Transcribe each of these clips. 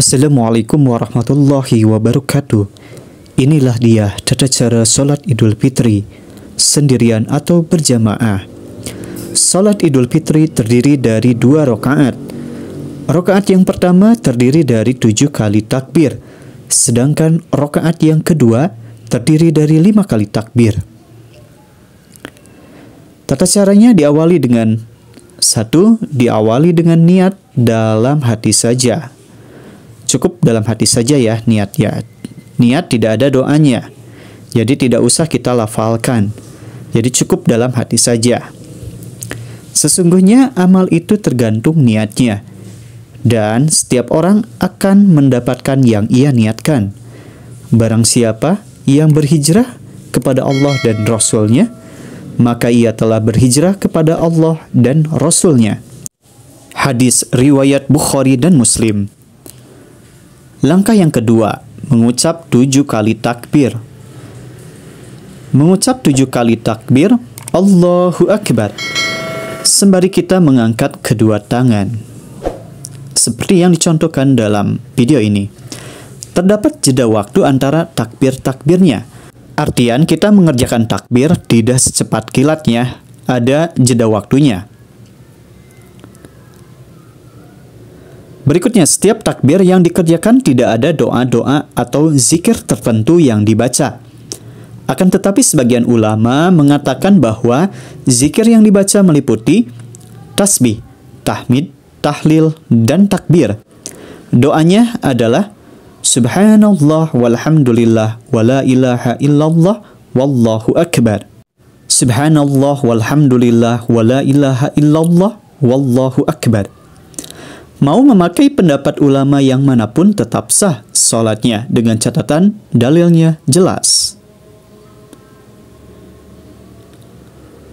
Assalamualaikum warahmatullahi wabarakatuh. Inilah dia tata cara solat Idul Fitri, sendirian atau berjamaah. Solat Idul Fitri terdiri dari 2 rakaat. Rakaat yang pertama terdiri dari 7 kali takbir, sedangkan rakaat yang kedua terdiri dari 5 kali takbir. Tata caranya diawali dengan 1. Diawali dengan niat dalam hati saja. Cukup dalam hati saja ya niatnya. Niat tidak ada doanya. Jadi tidak usah kita lafalkan. Jadi cukup dalam hati saja. Sesungguhnya amal itu tergantung niatnya. Dan setiap orang akan mendapatkan yang ia niatkan. Barang siapa yang berhijrah kepada Allah dan Rasul-Nya, maka ia telah berhijrah kepada Allah dan Rasul-Nya. Hadis riwayat Bukhari dan Muslim. Langkah yang kedua, mengucap 7 kali takbir. Mengucap 7 kali takbir, Allahu Akbar, sembari kita mengangkat kedua tangan. Seperti yang dicontohkan dalam video ini. Terdapat jeda waktu antara takbir-takbirnya. Artian kita mengerjakan takbir tidak secepat kilatnya, ada jeda waktunya. Berikutnya, setiap takbir yang dikerjakan tidak ada doa-doa atau zikir tertentu yang dibaca. Akan tetapi sebagian ulama mengatakan bahwa zikir yang dibaca meliputi tasbih, tahmid, tahlil, dan takbir. Doanya adalah Subhanallah walhamdulillah wala ilaha illallah wallahu akbar. Subhanallah walhamdulillah wala ilaha illallah wallahu akbar. Mau memakai pendapat ulama yang manapun tetap sah sholatnya dengan catatan dalilnya jelas.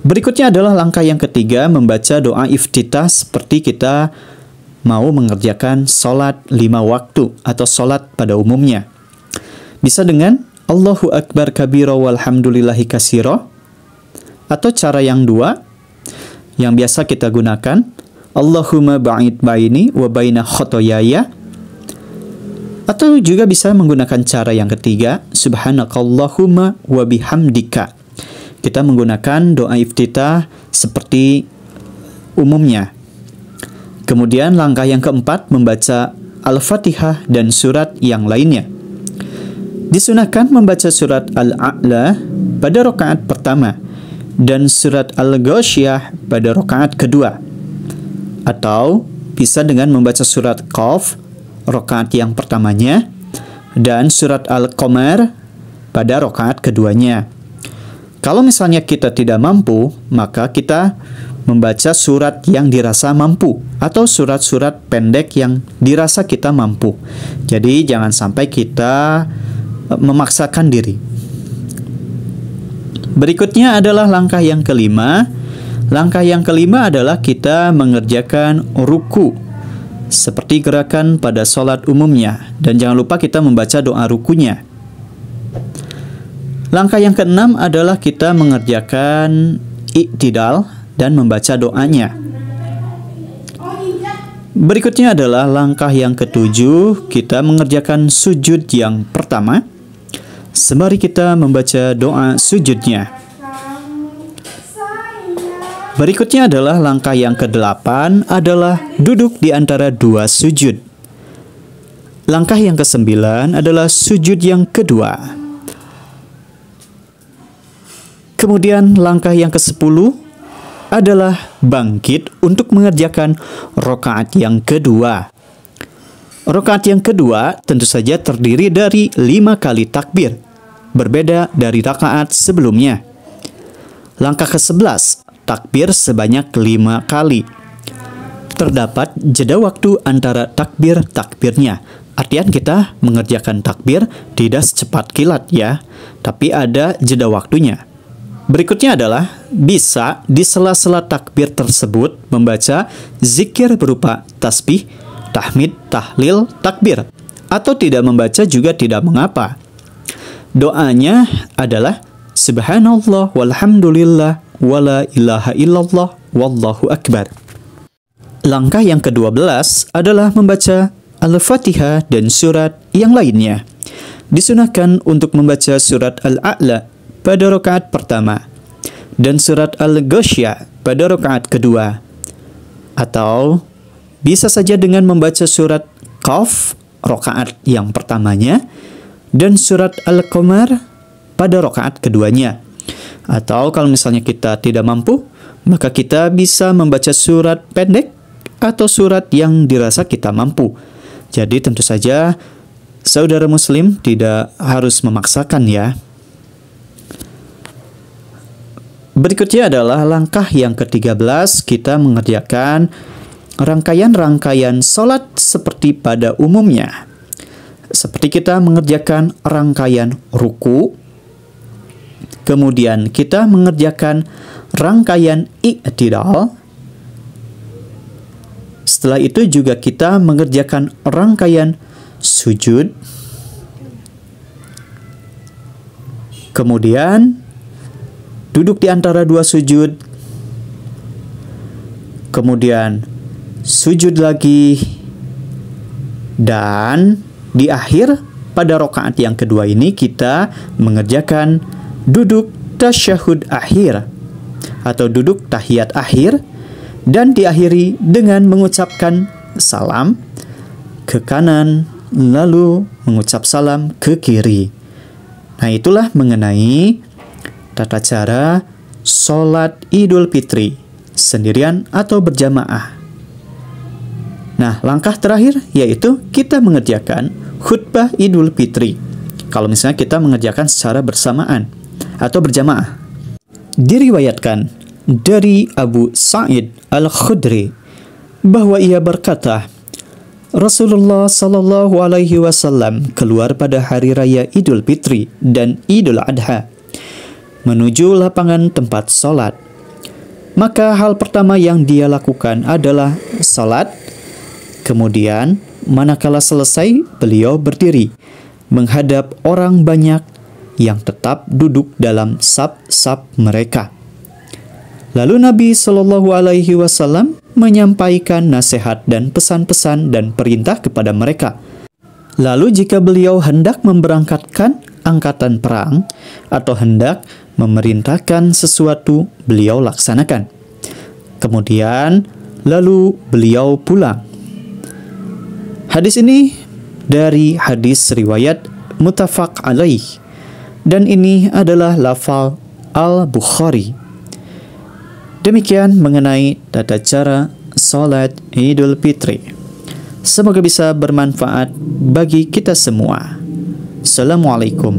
Berikutnya adalah langkah yang ketiga, membaca doa iftitah seperti kita mau mengerjakan sholat 5 waktu atau sholat pada umumnya. Bisa dengan Allahu Akbar kabira walhamdulillahi kasiro, atau cara yang 2 yang biasa kita gunakan, Allahumma ba'id baini wa baina khotoyaya, atau juga bisa menggunakan cara yang ketiga, subhanakallahumma wa bihamdika. Kita menggunakan doa iftitah seperti umumnya. Kemudian langkah yang keempat, membaca Al-Fatihah dan surat yang lainnya. Disunahkan membaca surat Al-A'la pada rakaat pertama dan surat Al-Ghasyiyah pada rakaat kedua. Atau bisa dengan membaca surat Qaf rakaat yang pertamanya dan surat Al-Qamar pada rakaat keduanya. Kalau misalnya kita tidak mampu, maka kita membaca surat yang dirasa mampu atau surat-surat pendek yang dirasa kita mampu. Jadi jangan sampai kita memaksakan diri. Berikutnya adalah langkah yang kelima. Langkah yang kelima adalah kita mengerjakan ruku seperti gerakan pada sholat umumnya, dan jangan lupa kita membaca doa rukunya. Langkah yang keenam adalah kita mengerjakan i'tidal dan membaca doanya. Berikutnya adalah langkah yang ketujuh, kita mengerjakan sujud yang pertama sembari kita membaca doa sujudnya. Berikutnya adalah langkah yang ke-8 adalah duduk di antara 2 sujud. Langkah yang ke-9 adalah sujud yang kedua. Kemudian langkah yang ke-10 adalah bangkit untuk mengerjakan rakaat yang kedua. Rakaat yang kedua tentu saja terdiri dari 5 kali takbir, berbeda dari rakaat sebelumnya. Langkah ke-11, takbir sebanyak 5 kali. Terdapat jeda waktu antara takbir-takbirnya. Artian kita mengerjakan takbir tidak secepat kilat ya, tapi ada jeda waktunya. Berikutnya adalah bisa di sela-sela takbir tersebut membaca zikir berupa tasbih, tahmid, tahlil, takbir. Atau tidak membaca juga tidak mengapa. Doanya adalah Subhanallah walhamdulillah wala ilaha illallah wallahu akbar. Langkah yang ke-12 adalah membaca Al-Fatihah dan surat yang lainnya. Disunahkan untuk membaca surat Al-A'la pada rakaat pertama dan surat Al-Ghasyiyah pada rakaat kedua. Atau bisa saja dengan membaca surat Qaf rakaat yang pertamanya dan surat Al-Qamar pada rakaat keduanya. Atau kalau misalnya kita tidak mampu, maka kita bisa membaca surat pendek atau surat yang dirasa kita mampu. Jadi tentu saja saudara muslim tidak harus memaksakan ya. Berikutnya adalah langkah yang ke-13, kita mengerjakan rangkaian-rangkaian sholat seperti pada umumnya. Seperti kita mengerjakan rangkaian ruku, kemudian kita mengerjakan rangkaian i'tidal. Setelah itu juga kita mengerjakan rangkaian sujud. Kemudian duduk di antara dua sujud. Kemudian sujud lagi. Dan di akhir pada rakaat yang kedua ini kita mengerjakan duduk tasyahud akhir atau duduk tahiyat akhir dan diakhiri dengan mengucapkan salam ke kanan lalu mengucap salam ke kiri. Nah, itulah mengenai tata cara sholat Idul Fitri sendirian atau berjamaah. Nah, langkah terakhir yaitu kita mengerjakan khutbah Idul Fitri kalau misalnya kita mengerjakan secara bersamaan atau berjamaah. Diriwayatkan dari Abu Sa'id Al-Khudri bahwa ia berkata, Rasulullah Sallallahu Alaihi Wasallam keluar pada hari raya Idul Fitri dan Idul Adha menuju lapangan tempat sholat. Maka hal pertama yang dia lakukan adalah sholat. Kemudian manakala selesai beliau berdiri menghadap orang banyak yang tetap duduk dalam saf-saf mereka. Lalu Nabi Shallallahu Alaihi Wasallam menyampaikan nasihat dan pesan-pesan dan perintah kepada mereka. Lalu jika beliau hendak memberangkatkan angkatan perang atau hendak memerintahkan sesuatu, beliau laksanakan. Kemudian lalu beliau pulang. Hadis ini dari hadis riwayat muttafaq alaih. Dan ini adalah lafal Al-Bukhari. Demikian mengenai tata cara sholat Idul Fitri. Semoga bisa bermanfaat bagi kita semua. Assalamualaikum.